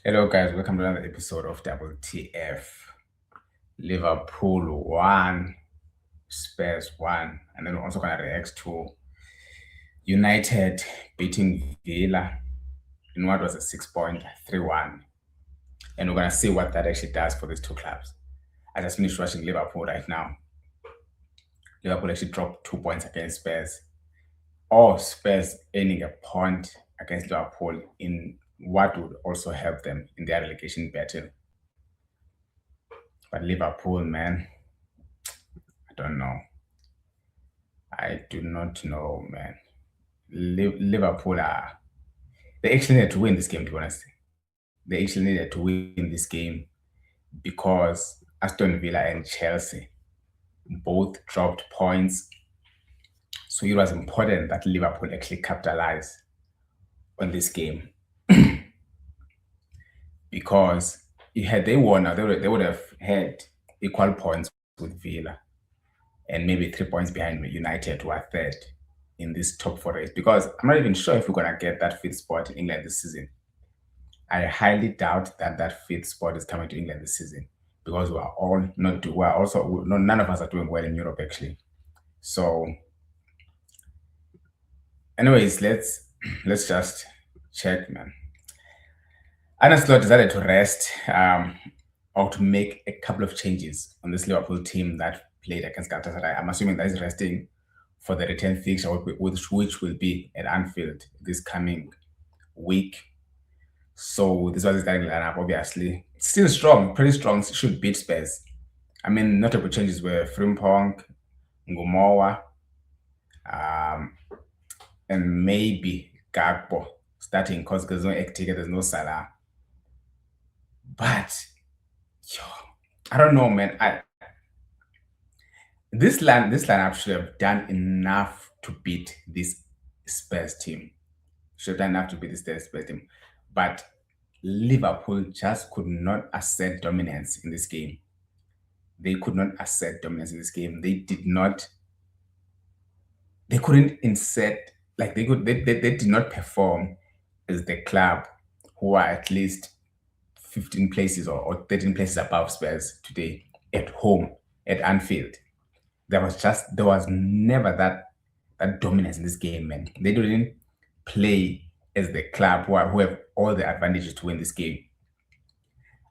Hello, guys. Welcome to another episode of WTF. Liverpool 1, Spurs 1. And then we're also going to react to United beating Villa in what was a 6.31. And we're going to see what that actually does for these two clubs. I just finished watching Liverpool right now. Liverpool actually dropped 2 points against Spurs. Or Spurs earning a point against Liverpool in what would also help them in their relegation battle. But Liverpool, man, I don't know. I do not know, man. Liverpool they actually needed to win this game, to be honest. They actually needed to win this game because Aston Villa and Chelsea both dropped points. So it was important that Liverpool actually capitalize on this game. Because had they won, they would have had equal points with Villa and maybe 3 points behind United, who are third in this top four race. Because I'm not even sure if we're gonna get that fifth spot in England this season. I highly doubt that that fifth spot is coming to England this season because none of us are doing well in Europe actually. So, anyways, let's just check, man. Arne Slot decided to rest or to make a couple of changes on this Liverpool team that played against Galatasaray. I'm assuming that is resting for the return fixture, which will be at Anfield this coming week. So this was the starting lineup, obviously. Still strong, pretty strong, should beat Spurs. I mean, notable changes were Frimpong, Ngumowa, and maybe Gakpo starting because there's no Ektika, there's no Salah. But, I don't know, man. This lineup should have done enough to beat this Spurs team. Should have done enough to beat this Spurs team. But Liverpool just could not assert dominance in this game. They could not assert dominance in this game. They couldn't insert, like they did not perform as the club who are at least 15 places or 13 places above Spurs today at home at Anfield. There was never that dominance in this game, man. They didn't play as the club who have all the advantages to win this game.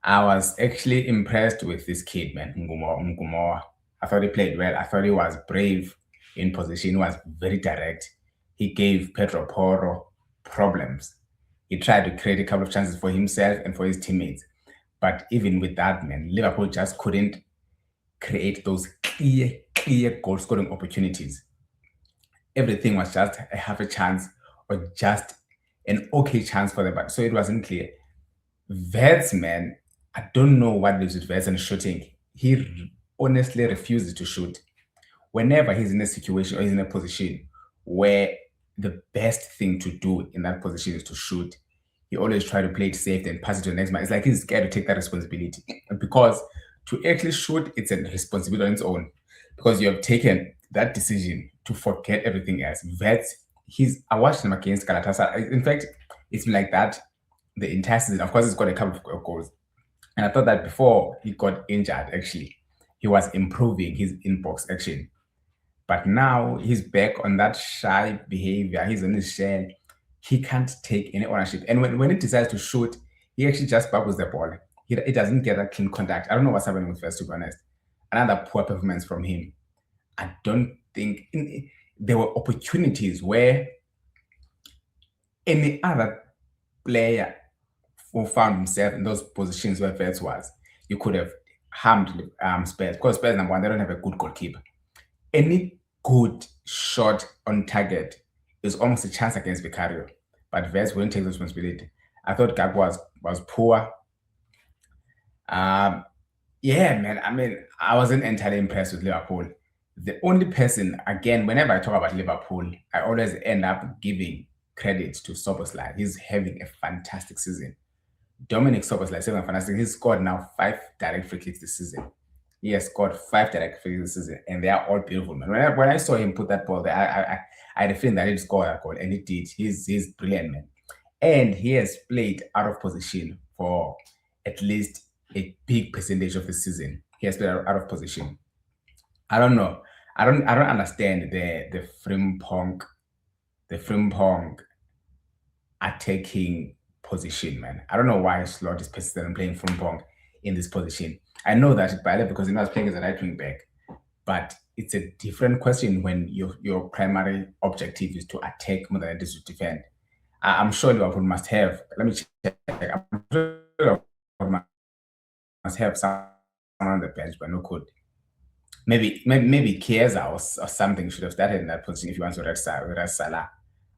I was actually impressed with this kid, man, Ngumowa. I thought he played well. I thought he was brave in position. He was very direct. He gave Pedro Porro problems. He tried to create a couple of chances for himself and for his teammates. But even with that, man, Liverpool just couldn't create those clear goal-scoring opportunities. Everything was just a half a chance or just an okay chance for them. But so it wasn't clear. Vets, man, I don't know what lives with Vets and shooting. He honestly refuses to shoot. Whenever he's in a situation or he's in a position where the best thing to do in that position is to shoot, he always tries to play it safe and pass it to the next man. It's like he's scared to take that responsibility. Because to actually shoot, it's a responsibility on its own. Because you have taken that decision to forget everything else. Vets, I watched him against Galatasaray. In fact, it's been like that the entire season. Of course, he's got a couple of goals. And I thought that before he got injured, actually, he was improving his inbox action. But now he's back on that shy behavior. He's on his shell. He can't take any ownership. And when he decides to shoot, he actually just bubbles the ball. He doesn't get that clean contact. I don't know what's happening with First, to be honest. Another poor performance from him. I don't think there were opportunities where any other player who found himself in those positions where Vets was, you could have harmed Spurs. Because Spurs, number one, they don't have a good goalkeeper. Any good shot on target is almost a chance against Vicario, but Vets wouldn't take the responsibility. I thought Gakpo was poor. Yeah, man. I mean, I wasn't entirely impressed with Liverpool. The only person, again, whenever I talk about Liverpool, I always end up giving credit to Szoboszlai. He's having a fantastic season. Dominic Szoboszlai is having a fantastic. He's scored now 5 direct free kicks this season. He has scored 5 direct free kicks this season, and they are all beautiful, man. When I saw him put that ball there, I had a feeling that he'd score that goal, and he did. He's brilliant, man. And he has played out of position for at least a big percentage of the season. He has been out of position. I don't know. I don't understand the Frimpong attacking position, man. I don't know why Slot is persistent on playing Frimpong in this position. I know that it's better because he was playing as a right wing back, but it's a different question when your primary objective is to attack more than it is to defend. I'm sure Liverpool must have. Let me check. I'm sure Liverpool must have someone on the bench, but no good. Maybe Chiesa or something should have started in that position if you want to rest Salah.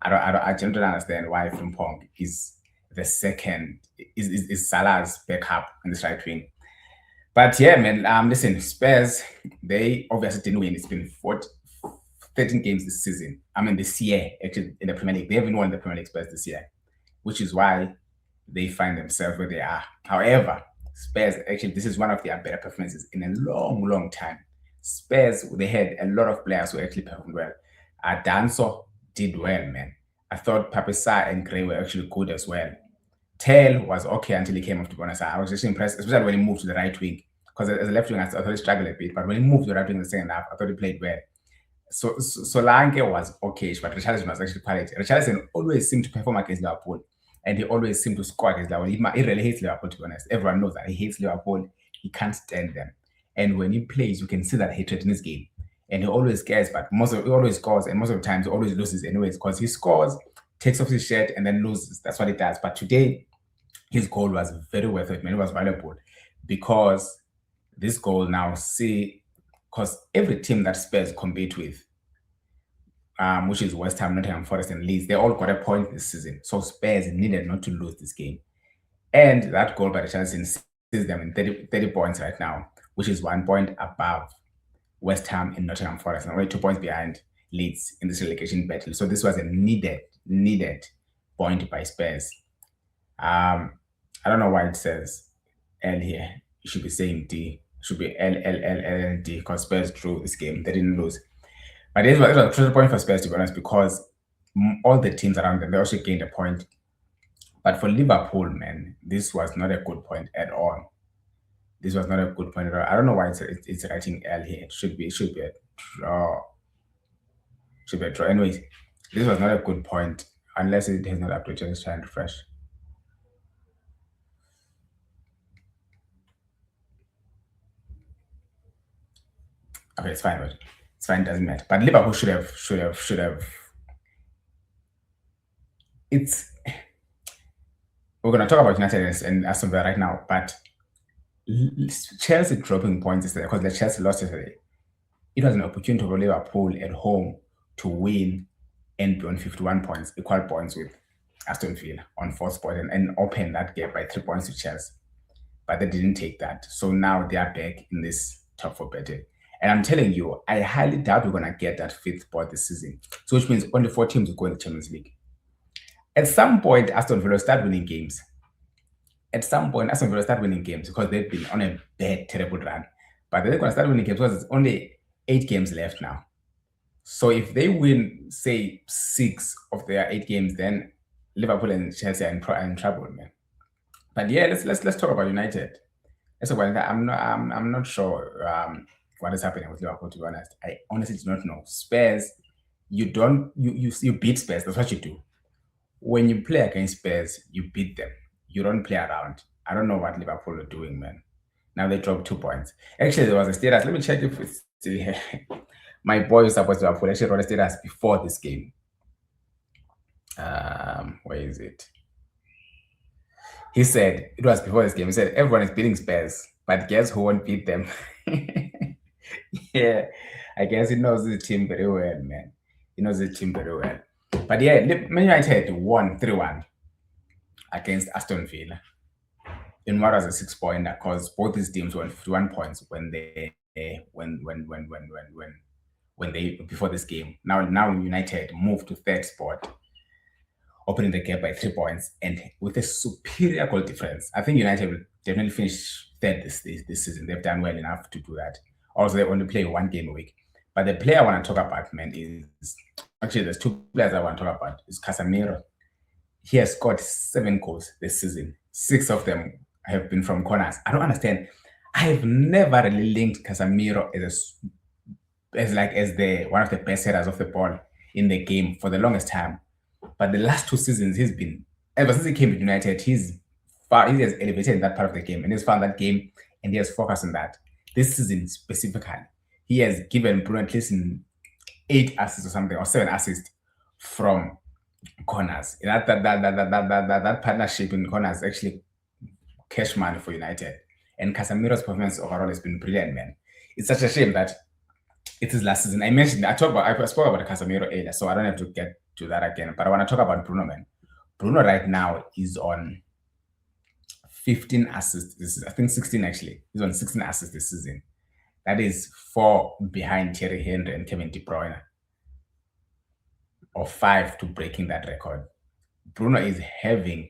I don't understand why Frimpong is the second is Salah's backup in this right wing. But yeah, man, listen, Spurs, they obviously didn't win. It's been 13 games this season. I mean, this year, actually, in the Premier League. They haven't won the Premier League Spurs this year, which is why they find themselves where they are. However, Spurs, actually, this is one of their better performances in a long, long time. Spurs, they had a lot of players who actually performed well. Danso did well, man. I thought Papisa and Gray were actually good as well. Tell was okay until he came off, to be honest. I was just impressed, especially when he moved to the right wing. Because as a left wing, I thought he struggled a bit. But when he moved to the right wing in the second half, I thought he played well. So Solanke was okay, but Richarlison was actually quality. Richarlison always seemed to perform against Liverpool. And he always seemed to score against Liverpool. He really hates Liverpool, to be honest. Everyone knows that. He hates Liverpool. He can't stand them. And when he plays, you can see that hatred in his game. And he always cares, but he always scores. And most of the times, he always loses anyways. Because he scores, takes off his shirt, and then loses. That's what he does. But today, his goal was very worth it, man. It was valuable because this goal now, because every team that Spurs compete with, which is West Ham, Nottingham Forest, and Leeds, they all got a point this season. So Spurs needed not to lose this game. And that goal by Richarlison sees them in 30 points right now, which is 1 point above West Ham and Nottingham Forest, and only 2 points behind Leeds in this relegation battle. So this was a needed point by Spurs. I don't know why it says L here. It should be saying D. It should be L D because Spurs drew this game. They didn't lose. But it was a crucial point for Spurs, to be honest, because all the teams around them, they also gained a point. But for Liverpool, man, this was not a good point at all. This was not a good point at all. I don't know why it's writing L here. It should be a draw. Should be a draw. Anyways, this was not a good point unless it has not updated. Let's try and refresh. Okay, it's fine, but it's fine, doesn't matter. But Liverpool should have. We're gonna talk about United and Aston Villa right now, but Chelsea dropping points yesterday because the Chelsea lost yesterday. It was an opportunity for Liverpool at home to win and be on 51 points, equal points with Aston Villa on 4th spot and open that gap by 3 points to Chelsea. But they didn't take that. So now they are back in this top 4 battle. And I'm telling you, I highly doubt we're going to get that 5th spot this season. So which means only 4 teams will go in the Champions League. At some point, Aston Villa start winning games. Because they've been on a bad, terrible run. But they're going to start winning games because it's only 8 games left now. So if they win, say, 6 of their 8 games, then Liverpool and Chelsea are in trouble, man. But yeah, let's talk about United. Let's talk about that. I'm not sure what is happening with Liverpool, to be honest. I honestly do not know. Spurs, you beat Spurs. That's what you do. When you play against Spurs, you beat them. You don't play around. I don't know what Liverpool are doing, man. Now they dropped 2 points. Actually, there was a status. Let me check if it's my boy who supports Liverpool actually wrote a status before this game. Where is it? He said, it was before this game, he said, everyone is beating Spurs, but guess who won't beat them? Yeah, I guess he knows the team very well, man. He knows the team very well. But yeah, Man United won 3-1 against Aston Villa in what was a 6-pointer, because both these teams won 51 points when they before this game. Now United moved to 3rd spot, opening the gap by 3 points, and with a superior goal difference. I think United will definitely finish 3rd this season. They've done well enough to do that. Also, they only play 1 game a week. But the player I want to talk about, man, is actually there's 2 players I want to talk about. Is Casemiro. He has scored 7 goals this season. 6 of them have been from corners. I don't understand. I have never really linked Casemiro as the one of the best headers of the ball in the game for the longest time. But the last 2 seasons, he's been ever since he came to United, he has elevated in that part of the game and he's found that game and he has focused on that. This season specifically, he has given Bruno at least 8 assists or something, or 7 assists from corners. That partnership in corners actually cash money for United. And Casemiro's performance overall has been brilliant, man. It's such a shame that it is last season. I spoke about Casemiro earlier, so I don't have to get to that again. But I want to talk about Bruno, man. Bruno right now is on 15 assists. This is, I think 16 actually. He's on 16 assists this season. That is 4 behind Thierry Henry and Kevin De Bruyne, or 5 to breaking that record. Bruno is having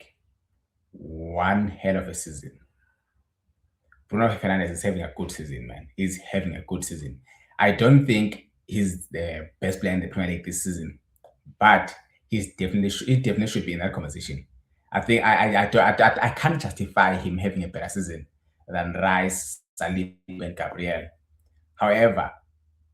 one hell of a season. Bruno Fernandez is having a good season, man. He's having a good season. I don't think he's the best player in the Premier League this season, but he definitely should be in that conversation. I think I can't justify him having a better season than Rice, Salim, and Gabriel. However,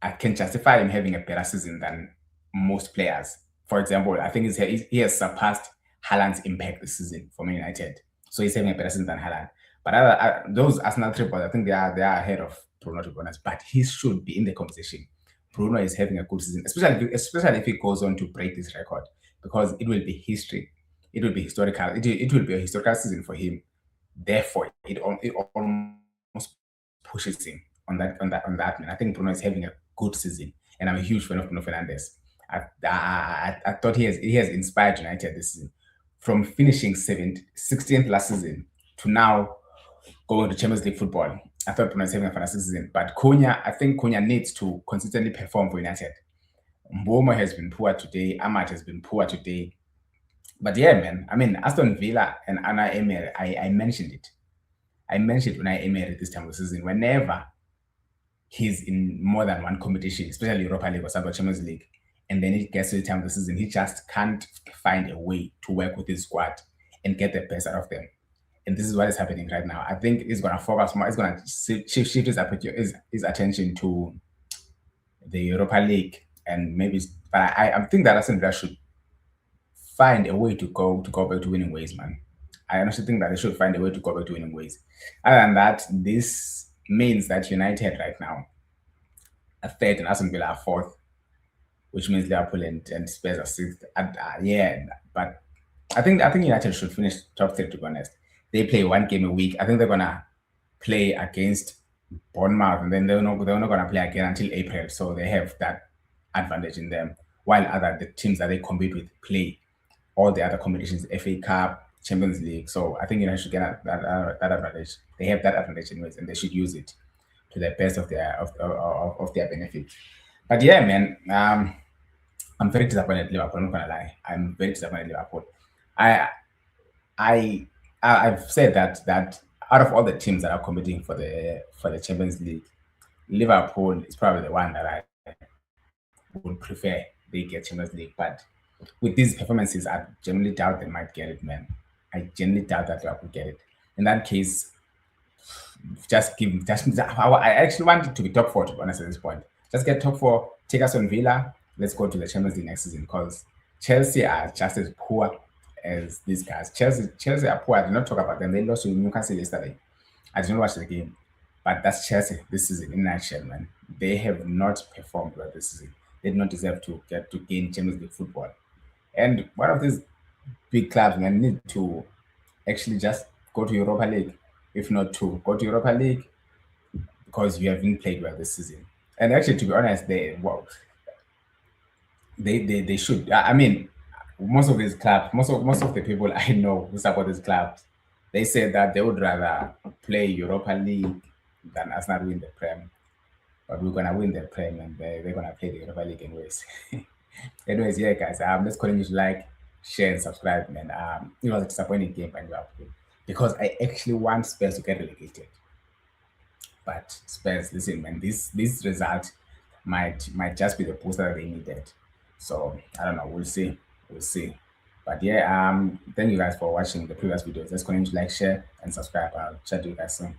I can justify him having a better season than most players. For example, I think he has surpassed Haaland's impact this season for Man United. So he's having a better season than Haaland. But those Arsenal triples, I think they are ahead of Bruno, to be honest. But he should be in the conversation. Bruno is having a good season, especially if he goes on to break this record, because it will be history. It will be historical. It will be a historical season for him. Therefore, it almost pushes him on that. Man. I think Bruno is having a good season, and I'm a huge fan of Bruno Fernandez. I thought he has inspired United this season, from finishing 16th last season to now going to Champions League football. I thought Bruno is having a fantastic season, but I think Cunha needs to consistently perform for United. Mboma has been poor today. Ahmad has been poor today. But yeah, man, I mean, Aston Villa and Unai Emery, I mentioned it. I mentioned Unai Emery this time of the season. Whenever he's in more than one competition, especially Europa League or Champions League, and then it gets to the time of the season, he just can't find a way to work with his squad and get the best out of them. And this is what is happening right now. I think he's going to focus more. He's going to shift his attention to the Europa League, and maybe. But I think that Aston Villa should find a way to go back to winning ways, man. I honestly think that they should find a way to go back to winning ways. Other than that, this means that United right now are third and Aston Villa are fourth, which means Liverpool and Spurs are sixth. Yeah, but I think United should finish top 3, to be honest. They play one game a week. I think they're gonna play against Bournemouth, and then they're not gonna play again until April. So they have that advantage in them. While the teams that they compete with play all the other competitions, FA Cup, Champions League. So I think United should get that advantage. They have that advantage anyways, and they should use it to the best of their benefit. But yeah, man, I'm very disappointed in Liverpool. I'm not gonna lie. I'm very disappointed in Liverpool. I've said that out of all the teams that are competing for the Champions League, Liverpool is probably the one that I would prefer they get Champions League. But with these performances, I genuinely doubt they might get it, man. I genuinely doubt that Liverpool get it. In that case, I actually want it to be top 4, to be honest, at this point. Just get top 4, take us on Villa. Let's go to the Champions League next season, because Chelsea are just as poor as these guys. Chelsea are poor. I did not talk about them. They lost to Newcastle yesterday. I did not watch the game, but that's Chelsea this season in a nutshell, man. They have not performed well this season. They do not deserve to gain Champions League football. And one of these big clubs, man, need to actually just go to Europa League. If not to go to Europa League, because you haven't played well this season. And actually, to be honest, they should. I mean, most of these clubs, most of the people I know who support these clubs, they say that they would rather play Europa League than us not win the Prem. But we're gonna win the Prem, and they're gonna play the Europa League anyways. Anyways, yeah, guys, I'm just calling you to like, share, and subscribe, man. It was a disappointing game by Liverpool, because I actually want Spurs to get relegated. But Spurs, listen, man, this result might just be the booster that they needed. So I don't know. We'll see. We'll see. But yeah, thank you guys for watching the previous videos. Let's continue to like, share, and subscribe. I'll chat to you guys soon.